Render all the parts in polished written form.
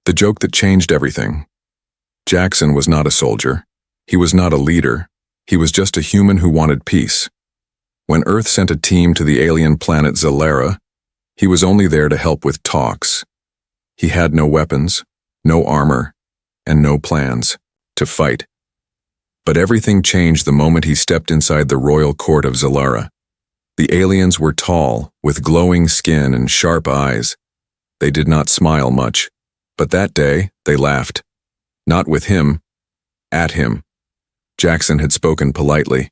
The joke that changed everything. Jaxon was not a soldier. He was not a leader. He was just a human who wanted peace. When Earth sent a team to the alien planet Zalera, he was only there to help with talks. He had no weapons, no armor, and no plans to fight. But everything changed the moment he stepped inside the royal court of Zalera. The aliens were tall, with glowing skin and sharp eyes. They did not smile much, but that day they laughed. Not with him, at him. Jaxon had spoken politely.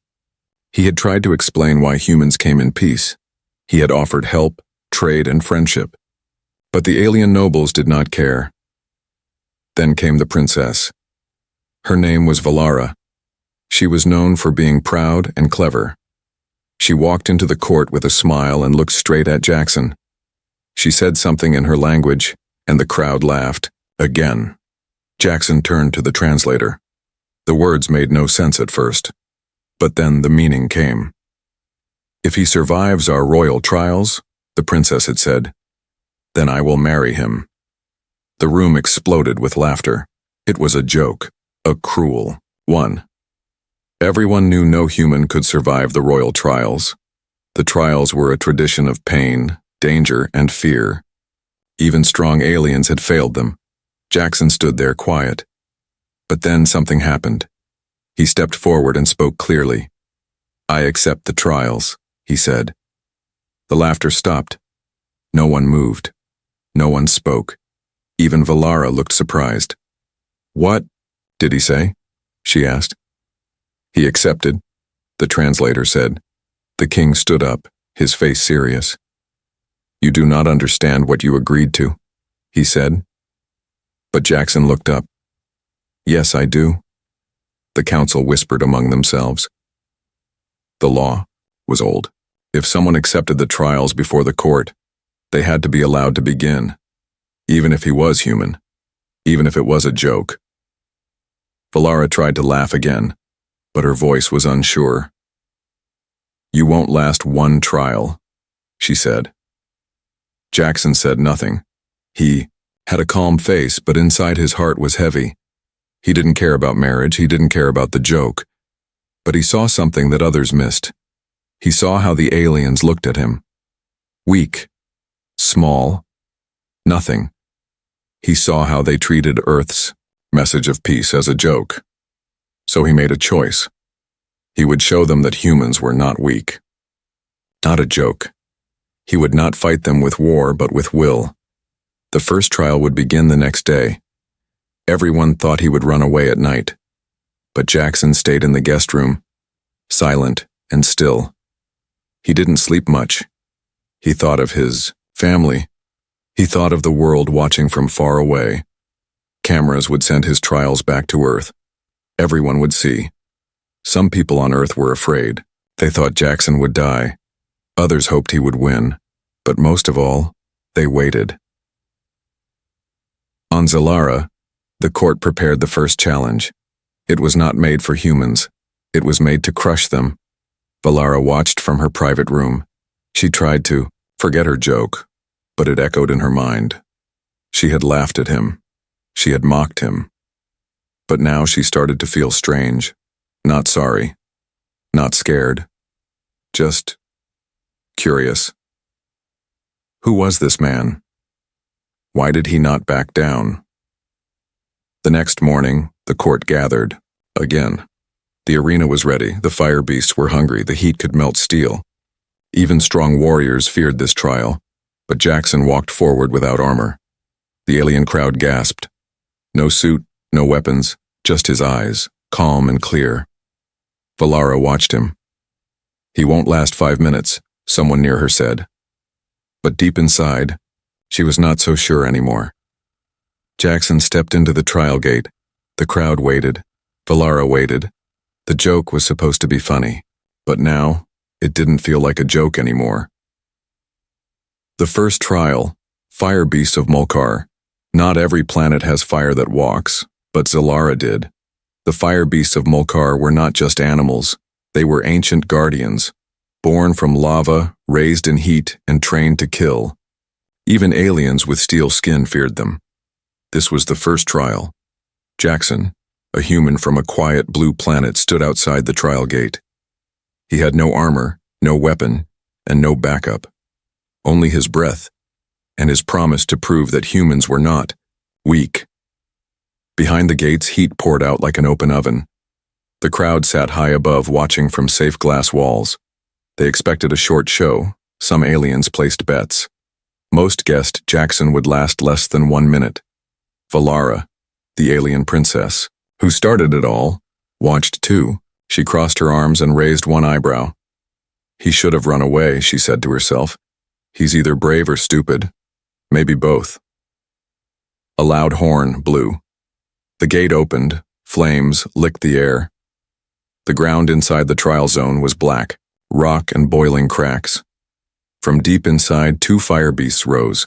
He had tried to explain why humans came in peace. He had offered help, trade, and friendship. But the alien nobles did not care. Then came the princess. Her name was Valara. She was known for being proud and clever. She walked into the court with a smile and looked straight at Jaxon. She said something in her language, and the crowd laughed, again. Jaxon turned to the translator. The words made no sense at first, but then the meaning came. "If he survives our royal trials," the princess had said, "then I will marry him." The room exploded with laughter. It was a joke, a cruel one. Everyone knew no human could survive the royal trials. The trials were a tradition of pain, danger, and fear. Even strong aliens had failed them. Jaxon stood there quiet. But then something happened. He stepped forward and spoke clearly. "I accept the trials," he said. The laughter stopped. No one moved. No one spoke. Even Valara looked surprised. "What did he say?" she asked. "He accepted," the translator said. The king stood up, his face serious. "You do not understand what you agreed to," he said. But Jaxon looked up. "Yes, I do," the council whispered among themselves. The law was old. If someone accepted the trials before the court, they had to be allowed to begin, even if he was human, even if it was a joke. Valara tried to laugh again, but her voice was unsure. "You won't last one trial," she said. Jaxon said nothing. He had a calm face, but inside his heart was heavy. He didn't care about marriage, he didn't care about the joke. But he saw something that others missed. He saw how the aliens looked at him. Weak, small, nothing. He saw how they treated Earth's message of peace as a joke. So he made a choice. He would show them that humans were not weak. Not a joke. He would not fight them with war, but with will. The first trial would begin the next day. Everyone thought he would run away at night. But Jaxon stayed in the guest room, silent and still. He didn't sleep much. He thought of his family. He thought of the world watching from far away. Cameras would send his trials back to Earth. Everyone would see. Some people on Earth were afraid. They thought Jaxon would die. Others hoped he would win. But most of all, they waited. On Zalera, the court prepared the first challenge. It was not made for humans. It was made to crush them. Valara watched from her private room. She tried to forget her joke, but it echoed in her mind. She had laughed at him. She had mocked him. But now she started to feel strange. Not sorry. Not scared. Just curious. Who was this man? Why did he not back down? The next morning, the court gathered. Again. The arena was ready. The fire beasts were hungry. The heat could melt steel. Even strong warriors feared this trial, but Jaxon walked forward without armor. The alien crowd gasped. No suit, no weapons, just his eyes, calm and clear. Valara watched him. "He won't last 5 minutes," someone near her said. But deep inside, she was not so sure anymore. Jaxon stepped into the trial gate. The crowd waited. Valara waited. The joke was supposed to be funny, but now it didn't feel like a joke anymore. The first trial, Fire Beasts of Mulcar. Not every planet has fire that walks, but Zalera did. The Fire Beasts of Mulcar were not just animals, they were ancient guardians, born from lava, raised in heat, and trained to kill. Even aliens with steel skin feared them. This was the first trial. Jaxon, a human from a quiet blue planet, stood outside the trial gate. He had no armor, no weapon, and no backup. Only his breath, and his promise to prove that humans were not weak. Behind the gates, heat poured out like an open oven. The crowd sat high above, watching from safe glass walls. They expected a short show. Some aliens placed bets. Most guessed Jaxon would last less than 1 minute. Valara, the alien princess, who started it all, watched too. She crossed her arms and raised one eyebrow. He should have run away, she said to herself. He's either brave or stupid. Maybe both. A loud horn blew. The gate opened. Flames licked the air. The ground inside the trial zone was black, rock and boiling cracks. From deep inside, 2 fire beasts rose,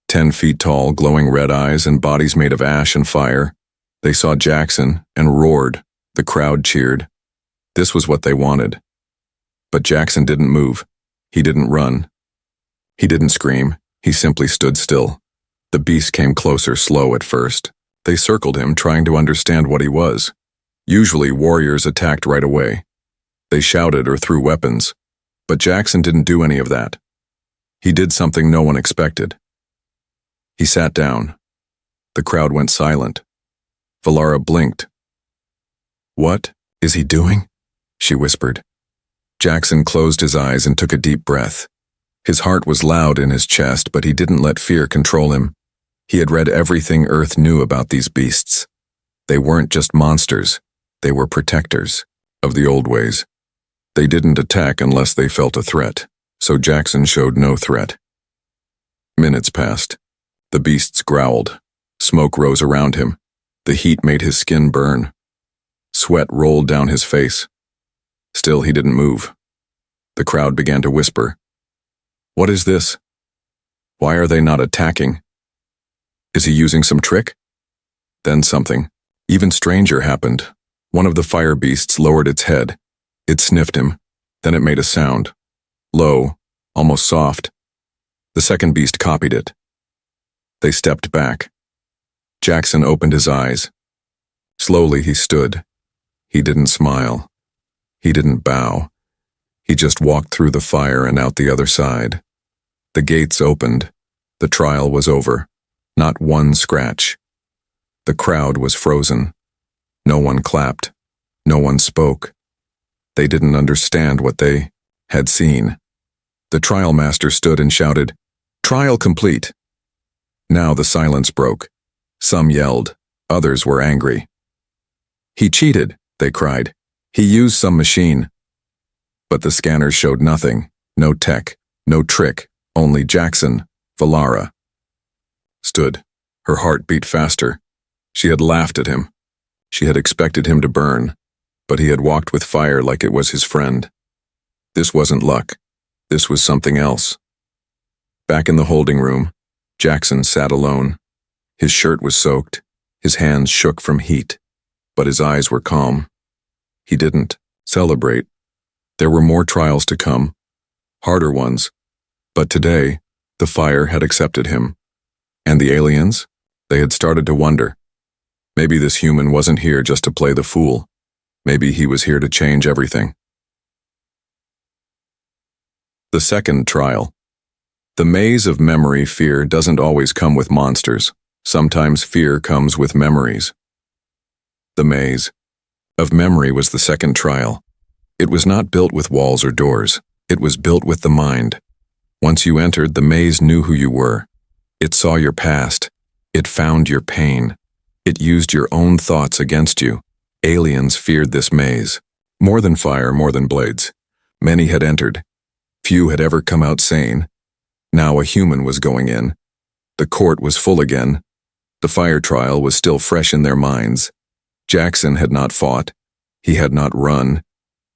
10 feet tall, glowing red eyes and bodies made of ash and fire. They saw Jaxon and roared. The crowd cheered. This was what they wanted. But Jaxon didn't move. He didn't run. He didn't scream. He simply stood still. The beasts came closer, slow at first. They circled him, trying to understand what he was. Usually, warriors attacked right away. They shouted or threw weapons. But Jaxon didn't do any of that. He did something no one expected. He sat down. The crowd went silent. Valara blinked. "What is he doing?" she whispered. Jaxon closed his eyes and took a deep breath. His heart was loud in his chest, but he didn't let fear control him. He had read everything Earth knew about these beasts. They weren't just monsters. They were protectors of the old ways. They didn't attack unless they felt a threat, so Jaxon showed no threat. Minutes passed. The beasts growled. Smoke rose around him. The heat made his skin burn. Sweat rolled down his face. Still, he didn't move. The crowd began to whisper. "What is this? Why are they not attacking? Is he using some trick?" Then something even stranger happened. One of the fire beasts lowered its head. It sniffed him. Then it made a sound. Low, almost soft. The second beast copied it. They stepped back. Jaxon opened his eyes. Slowly he stood. He didn't smile. He didn't bow. He just walked through the fire and out the other side. The gates opened. The trial was over. Not one scratch. The crowd was frozen. No one clapped. No one spoke. They didn't understand what they had seen. The trial master stood and shouted, "Trial complete." Now the silence broke. Some yelled. Others were angry. "He cheated," they cried. "He used some machine." But the scanners showed nothing. No tech. No trick. Only Jaxon, Valara. Stood. Her heart beat faster. She had laughed at him. She had expected him to burn, but he had walked with fire like it was his friend. This wasn't luck. This was something else. Back in the holding room, Jaxon sat alone. His shirt was soaked. His hands shook from heat, but his eyes were calm. He didn't celebrate. There were more trials to come, harder ones, but today, the fire had accepted him. And the aliens? They had started to wonder. Maybe this human wasn't here just to play the fool. Maybe he was here to change everything. The second trial. The maze of memory fear doesn't always come with monsters. Sometimes fear comes with memories. The maze of memory was the second trial. It was not built with walls or doors. It was built with the mind. Once you entered, the maze knew who you were. It saw your past. It found your pain. It used your own thoughts against you. Aliens feared this maze. More than fire, more than blades. Many had entered. Few had ever come out sane. Now a human was going in. The court was full again. The fire trial was still fresh in their minds. Jaxon had not fought. He had not run.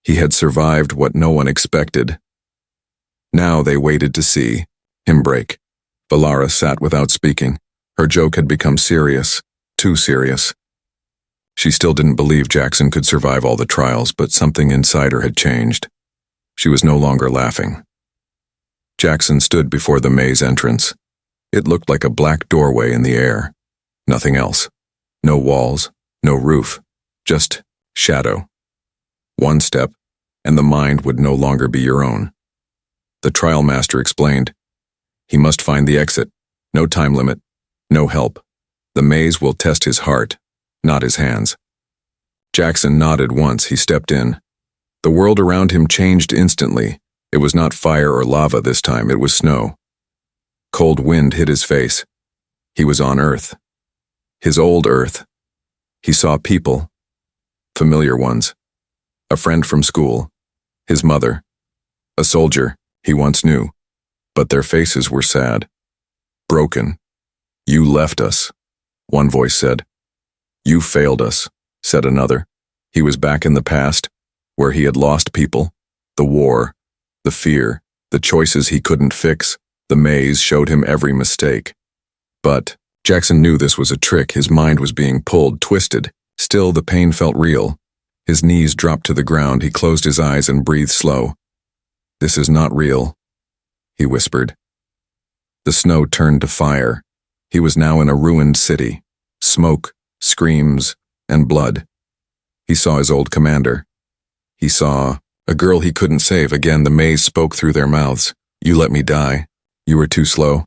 He had survived what no one expected. Now they waited to see him break. Valara sat without speaking. Her joke had become serious, too serious. She still didn't believe Jaxon could survive all the trials, but something inside her had changed. She was no longer laughing. Jaxon stood before the maze entrance. It looked like a black doorway in the air. Nothing else. No walls, no roof, just shadow. One step, and the mind would no longer be your own. The trial master explained. He must find the exit. No time limit. No help. The maze will test his heart, not his hands. Jaxon nodded once he stepped in. The world around him changed instantly. It was not fire or lava this time, it was snow. Cold wind hit his face. He was on Earth. His old Earth. He saw people. Familiar ones. A friend from school. His mother. A soldier he once knew. But their faces were sad. Broken. You left us, one voice said. You failed us, said another. He was back in the past, where he had lost people. The war, the fear, the choices he couldn't fix. The maze showed him every mistake. But Jaxon knew this was a trick. His mind was being pulled, twisted. Still, the pain felt real. His knees dropped to the ground. He closed his eyes and breathed slow. This is not real, he whispered. The snow turned to fire. He was now in a ruined city. Smoke, screams, and blood. He saw his old commander. He saw a girl he couldn't save. Again, the maze spoke through their mouths. You let me die. You were too slow.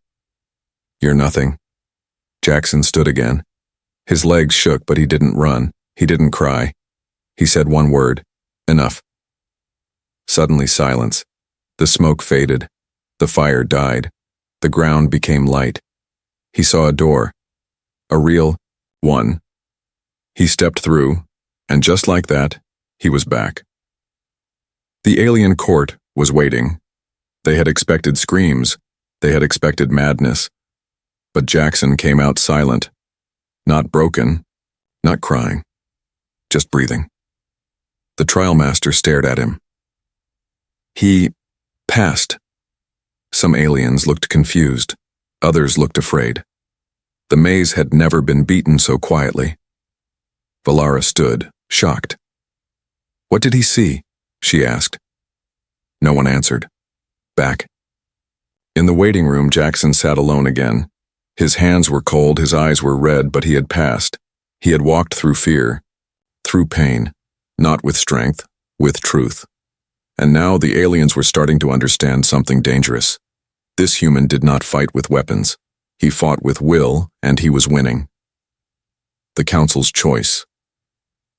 You're nothing. Jaxon stood again. His legs shook, but he didn't run. He didn't cry. He said one word. Enough. Suddenly silence. The smoke faded. The fire died. The ground became light. He saw a door. A real one. He stepped through, and just like that, he was back. The alien court was waiting. They had expected screams. They had expected madness. But Jaxon came out silent. Not broken, not crying, just breathing. The trial master stared at him. He passed. Some aliens looked confused. Others looked afraid. The maze had never been beaten so quietly. Valara stood, shocked. What did he see? She asked. No one answered. Back. In the waiting room, Jaxon sat alone again. His hands were cold, his eyes were red, but he had passed. He had walked through fear, through pain, not with strength, with truth. And now the aliens were starting to understand something dangerous. This human did not fight with weapons. He fought with will, and he was winning. The council's choice.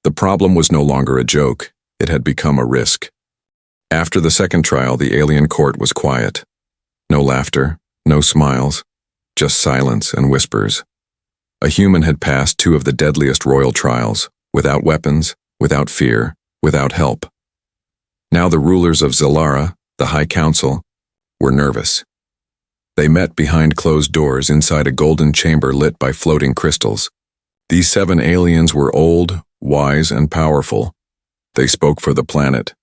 The problem was no longer a joke. It had become a risk. After the second trial, the alien court was quiet. No laughter, no smiles, just silence and whispers. A human had passed two of the deadliest royal trials, without weapons, without fear, without help. Now the rulers of Zalara, the High Council, were nervous. They met behind closed doors inside a golden chamber lit by floating crystals. These 7 aliens were old, wise, and powerful. They spoke for the planet.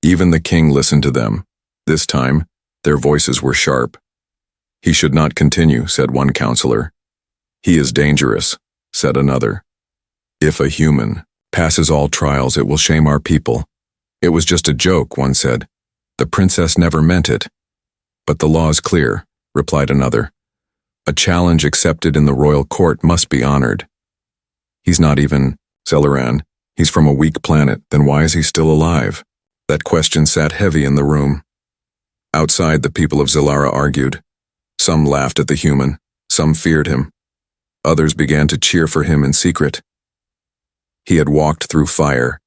Even the king listened to them. This time, their voices were sharp. He should not continue, said one counselor. He is dangerous, said another. If a human passes all trials, it will shame our people. It was just a joke, one said. The princess never meant it. But the law is clear, replied another. A challenge accepted in the royal court must be honored. He's not even Zelaran. He's from a weak planet. Then why is he still alive? That question sat heavy in the room. Outside, the people of Zalara argued. Some laughed at the human. Some feared him. Others began to cheer for him in secret. He had walked through fire.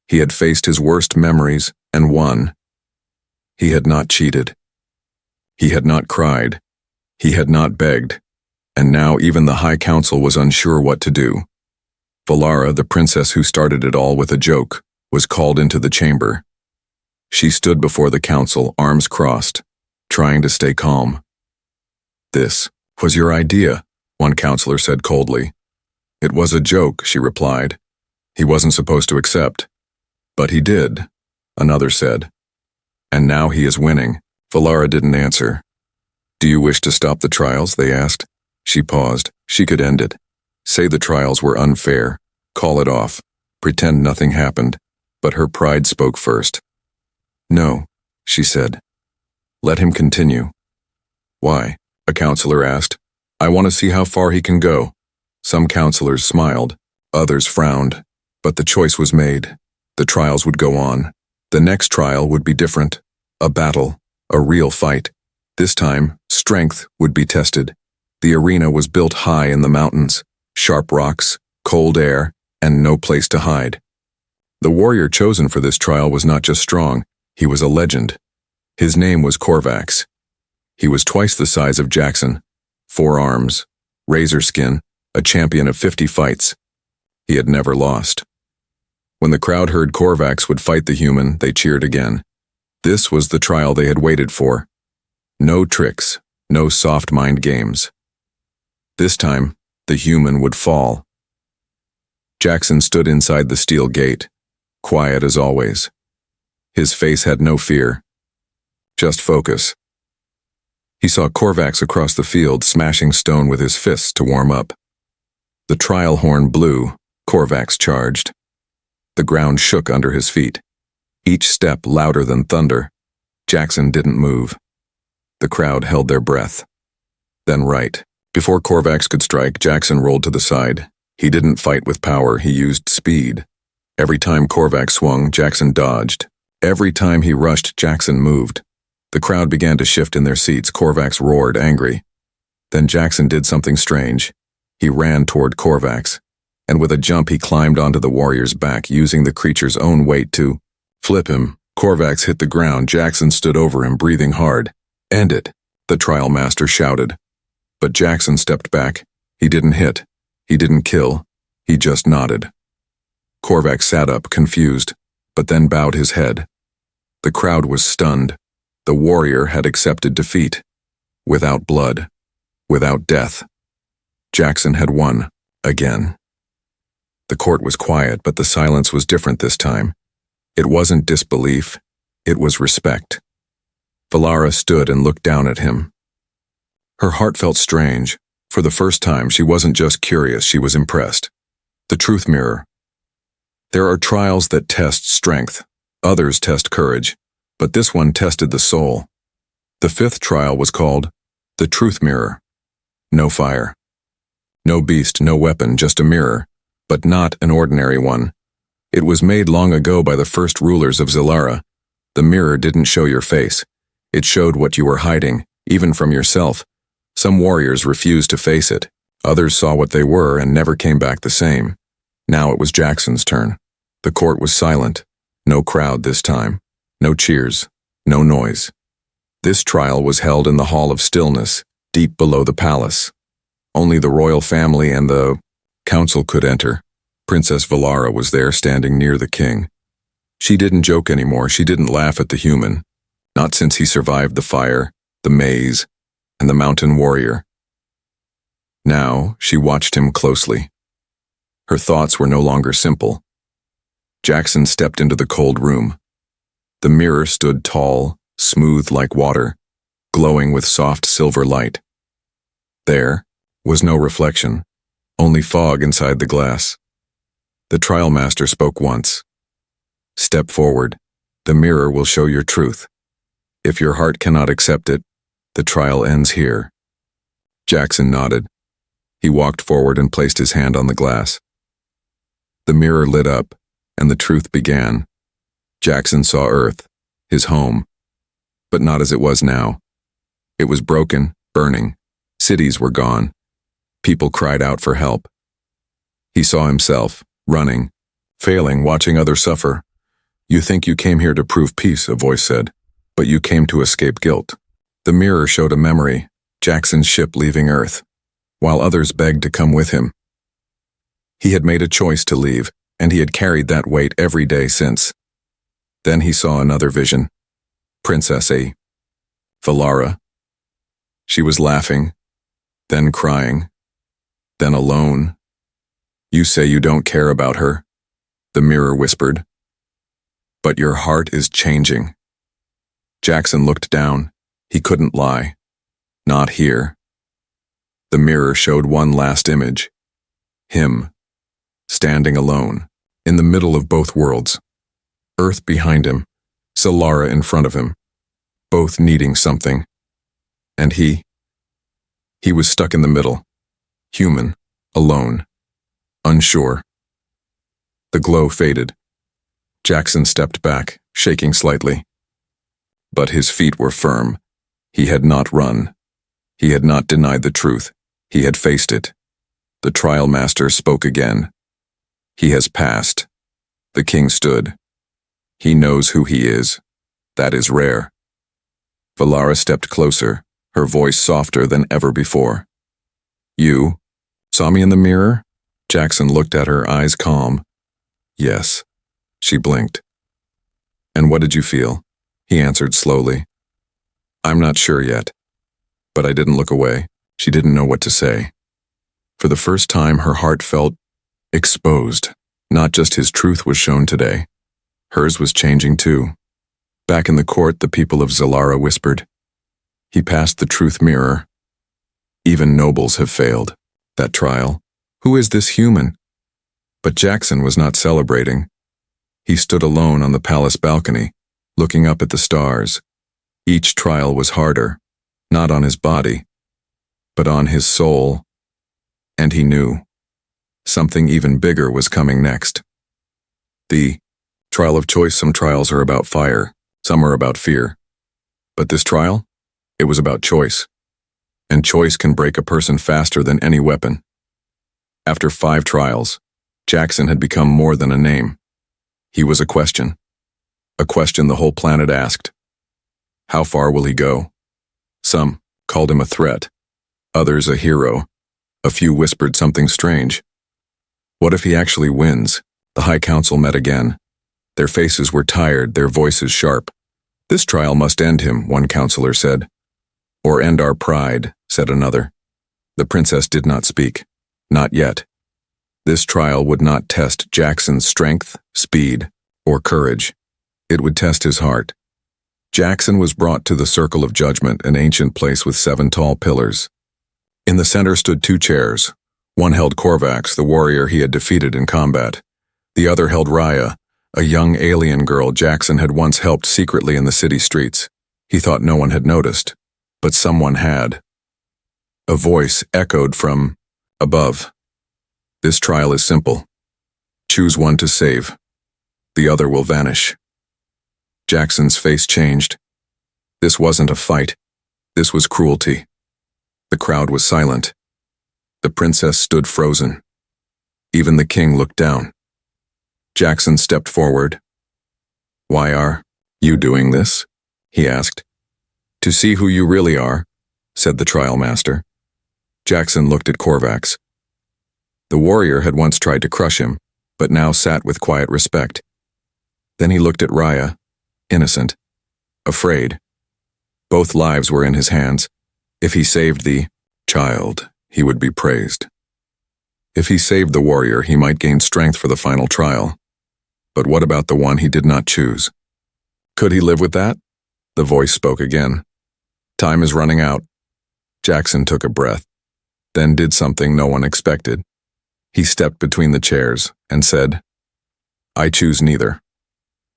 He had faced his worst memories and won. He had not cheated. He had not cried. He had not begged. And now even the High Council was unsure what to do. Valara, the princess who started it all with a joke, was called into the chamber. She stood before the council, arms crossed, trying to stay calm. This was your idea, one counselor said coldly. It was a joke, she replied. He wasn't supposed to accept. But he did, another said. And now he is winning. Valara didn't answer. Do you wish to stop the trials? They asked. She paused. She could end it. Say the trials were unfair. Call it off. Pretend nothing happened. But her pride spoke first. No, she said. Let him continue. Why? A counselor asked. I want to see how far he can go. Some counselors smiled, others frowned, but the choice was made. The trials would go on. The next trial would be different. A battle, a real fight. This time, strength would be tested. The arena was built high in the mountains, sharp rocks, cold air, and no place to hide. The warrior chosen for this trial was not just strong, he was a legend. His name was Korvax. He was twice the size of Jaxon, 4 arms, razor skin, a champion of 50 fights. He had never lost. When the crowd heard Korvax would fight the human, they cheered again. This was the trial they had waited for. No tricks, no soft mind games. This time, the human would fall. Jaxon stood inside the steel gate, quiet as always. His face had no fear, just focus. He saw Korvax across the field smashing stone with his fists to warm up. The trial horn blew, Korvax charged. The ground shook under his feet, each step louder than thunder. Jaxon didn't move. The crowd held their breath. Then right, before Korvax could strike, Jaxon rolled to the side. He didn't fight with power, he used speed. Every time Korvax swung, Jaxon dodged. Every time he rushed, Jaxon moved. The crowd began to shift in their seats. Korvax roared, angry. Then Jaxon did something strange. He ran toward Korvax, and with a jump he climbed onto the warrior's back, using the creature's own weight to flip him. Korvax hit the ground. Jaxon stood over him, breathing hard. "End it," the trial master shouted. But Jaxon stepped back. He didn't hit. He didn't kill. He just nodded. Korvax sat up, confused, but then bowed his head. The crowd was stunned. The warrior had accepted defeat. Without blood. Without death. Jaxon had won. Again. The court was quiet, but the silence was different this time. It wasn't disbelief. It was respect. Valara stood and looked down at him. Her heart felt strange. For the first time, she wasn't just curious, she was impressed. The truth mirror. There are trials that test strength. Others test courage. But this one tested the soul. The 5th trial was called the truth mirror. No fire. No beast, no weapon, just a mirror. But not an ordinary one. It was made long ago by the first rulers of Zalara. The mirror didn't show your face. It showed what you were hiding, even from yourself. Some warriors refused to face it. Others saw what they were and never came back the same. Now it was Jaxon's turn. The court was silent. No crowd this time. No cheers. No noise. This trial was held in the Hall of Stillness, deep below the palace. Only the royal family and the council could enter. Princess Valara was there, standing near the king. She didn't joke anymore. She didn't laugh at the human. Not since he survived the fire, the maze, and the mountain warrior. Now, she watched him closely. Her thoughts were no longer simple. Jaxon stepped into the cold room. The mirror stood tall, smooth like water, glowing with soft silver light. There was no reflection, only fog inside the glass. The trial master spoke once. "Step forward. The mirror will show your truth. If your heart cannot accept it, the trial ends here." Jaxon nodded. He walked forward and placed his hand on the glass. The mirror lit up, and the truth began. Jaxon saw Earth, his home, but not as it was now. It was broken, burning. Cities were gone. People cried out for help. He saw himself, running, failing, watching others suffer. "You think you came here to prove peace," a voice said, "but you came to escape guilt." The mirror showed a memory, Jaxon's ship leaving Earth, while others begged to come with him. He had made a choice to leave, and he had carried that weight every day since. Then he saw another vision. Princess Valara. She was laughing, then crying, then alone. "You say you don't care about her," the mirror whispered. "But your heart is changing." Jaxon looked down. He couldn't lie. Not here. The mirror showed one last image. Him, standing alone, in the middle of both worlds. Earth behind him, Zalara in front of him, both needing something. And he was stuck in the middle, human, alone, unsure. The glow faded. Jaxon stepped back, shaking slightly. But his feet were firm. He had not run. He had not denied the truth. He had faced it. The trial master spoke again. He has passed. The king stood. He knows who he is. That is rare. Valara stepped closer, her voice softer than ever before. You saw me in the mirror? Jaxon looked at her, eyes calm. Yes. She blinked. And what did you feel? He answered slowly. I'm not sure yet. But I didn't look away. She didn't know what to say. For the first time, her heart felt exposed. Not just his truth was shown today. Hers was changing too. Back in the court, the people of Zalara whispered. He passed the truth mirror. Even nobles have failed. That trial. Who is this human? But Jaxon was not celebrating. He stood alone on the palace balcony, looking up at the stars. Each trial was harder, not on his body, but on his soul. And he knew. Something even bigger was coming next. The trial of choice. Some trials are about fire, some are about fear. But this trial? It was about choice. And choice can break a person faster than any weapon. After 5 trials, Jaxon had become more than a name. He was a question the whole planet asked. How far will he go? Some called him a threat, others a hero. A few whispered something strange. What if he actually wins? The High Council met again. Their faces were tired, their voices sharp. This trial must end him, one counselor said. Or end our pride, said another. The princess did not speak. Not yet. This trial would not test Jaxon's strength, speed, or courage. It would test his heart. Jaxon was brought to the Circle of Judgment, an ancient place with 7 tall pillars. In the center stood 2 chairs. One held Korvax, the warrior he had defeated in combat. The other held Raya, a young alien girl Jaxon had once helped secretly in the city streets. He thought no one had noticed, but someone had. A voice echoed from above. This trial is simple. Choose one to save. The other will vanish. Jaxon's face changed. This wasn't a fight. This was cruelty. The crowd was silent. The princess stood frozen. Even the king looked down. Jaxon stepped forward. Why are you doing this? He asked. To see who you really are, said the trial master. Jaxon looked at Korvax. The warrior had once tried to crush him, but now sat with quiet respect. Then he looked at Raya, innocent, afraid. Both lives were in his hands. If he saved the child, he would be praised. If he saved the warrior, he might gain strength for the final trial. But what about the one he did not choose? Could he live with that? The voice spoke again. Time is running out. Jaxon took a breath, then did something no one expected. He stepped between the chairs and said, I choose neither.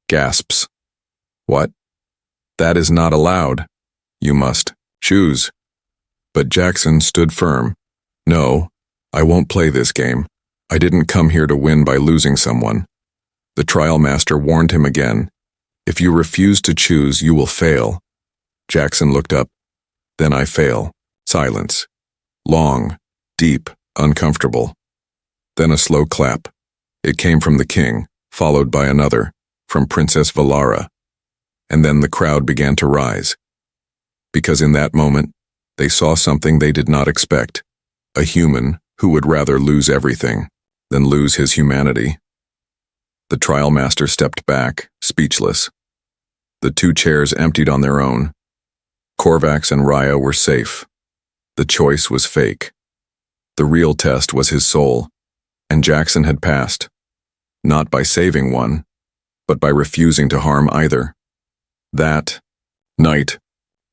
Gasps. What? That is not allowed. You must choose. But Jaxon stood firm. No, I won't play this game. I didn't come here to win by losing someone. The trial master warned him again. If you refuse to choose, you will fail. Jaxon looked up. Then I fail. Silence. Long, deep, uncomfortable. Then a slow clap. It came from the king, followed by another, from Princess Valara. And then the crowd began to rise. Because in that moment, they saw something they did not expect. A human who would rather lose everything than lose his humanity. The trial master stepped back, speechless. The 2 chairs emptied on their own. Korvax and Raya were safe. The choice was fake. The real test was his soul, and Jaxon had passed. Not by saving one, but by refusing to harm either. That night,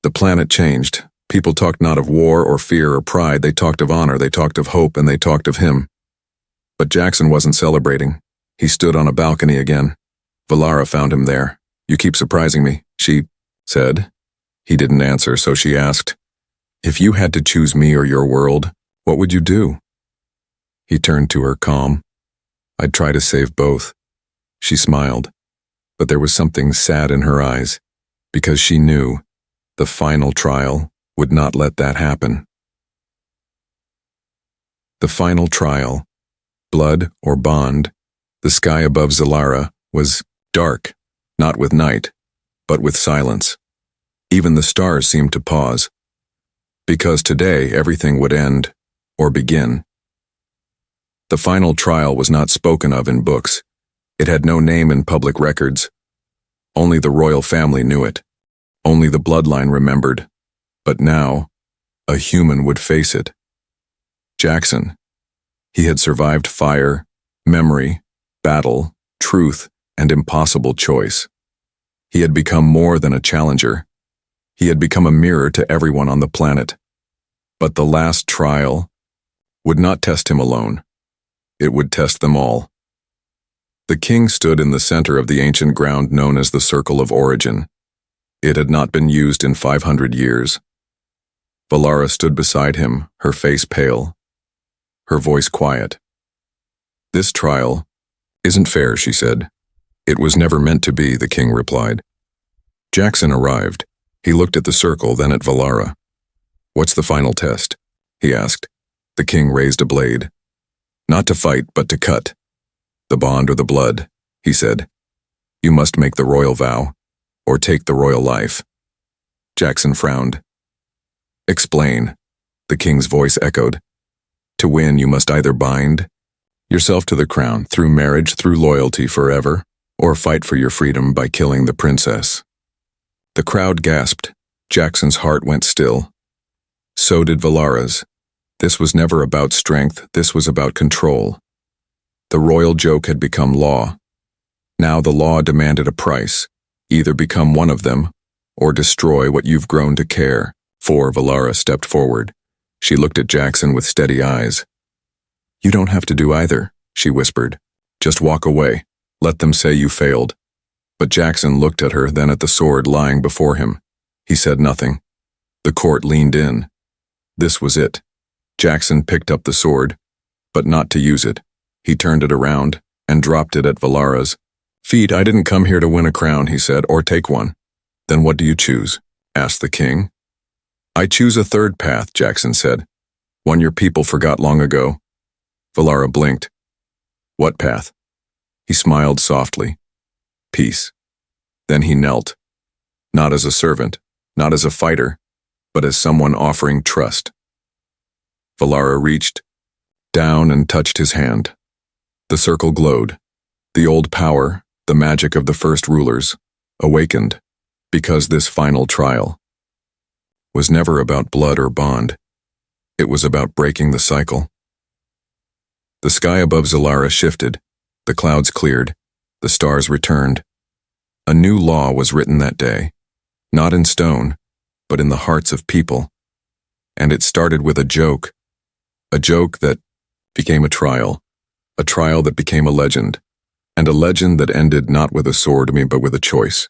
the planet changed. People talked not of war or fear or pride, they talked of honor, they talked of hope, and they talked of him. But Jaxon wasn't celebrating. He stood on a balcony again. Valara found him there. You keep surprising me, she said. He didn't answer, so she asked, if you had to choose me or your world, what would you do? He turned to her, calm. I'd try to save both. She smiled, but there was something sad in her eyes, because she knew the final trial would not let that happen. The final trial, blood or bond, the sky above Zalara was dark, not with night, but with silence. Even the stars seemed to pause, because today everything would end or begin. The final trial was not spoken of in books. It had no name in public records. Only the royal family knew it. Only the bloodline remembered. But now, a human would face it. Jaxon. He had survived fire, memory, battle, truth, and impossible choice. He had become more than a challenger. He had become a mirror to everyone on the planet. But the last trial would not test him alone. It would test them all. The king stood in the center of the ancient ground known as the Circle of Origin. It had not been used in 500 years. Valara stood beside him, her face pale, her voice quiet. This trial isn't fair, she said. It was never meant to be, the king replied. Jaxon arrived. He looked at the circle, then at Valara. What's the final test? He asked. The king raised a blade. Not to fight, but to cut. The bond or the blood, he said. You must make the royal vow, or take the royal life. Jaxon frowned. Explain, the king's voice echoed. To win, you must either bind yourself to the crown through marriage, through loyalty forever, or fight for your freedom by killing the princess. The crowd gasped. Jaxon's heart went still. So did Valara's. This was never about strength, this was about control. The royal joke had become law. Now the law demanded a price. Either become one of them, or destroy what you've grown to care for. Valara stepped forward. She looked at Jaxon with steady eyes. You don't have to do either, she whispered. Just walk away. Let them say you failed. But Jaxon looked at her, then at the sword lying before him. He said nothing. The court leaned in. This was it. Jaxon picked up the sword, but not to use it. He turned it around and dropped it at Valara's feet. I didn't come here to win a crown, he said, or take one. Then what do you choose? Asked the king. I choose a third path, Jaxon said. One your people forgot long ago. Valara blinked. What path? He smiled softly. Peace. Then he knelt. Not as a servant, not as a fighter, but as someone offering trust. Valara reached down and touched his hand. The circle glowed. The old power, the magic of the first rulers, awakened, because this final trial was never about blood or bond. It was about breaking the cycle. The sky above Zalara shifted. The clouds cleared. The stars returned. A new law was written that day, not in stone, but in the hearts of people. And it started with a joke that became a trial that became a legend, and a legend that ended not with a sword, but with a choice.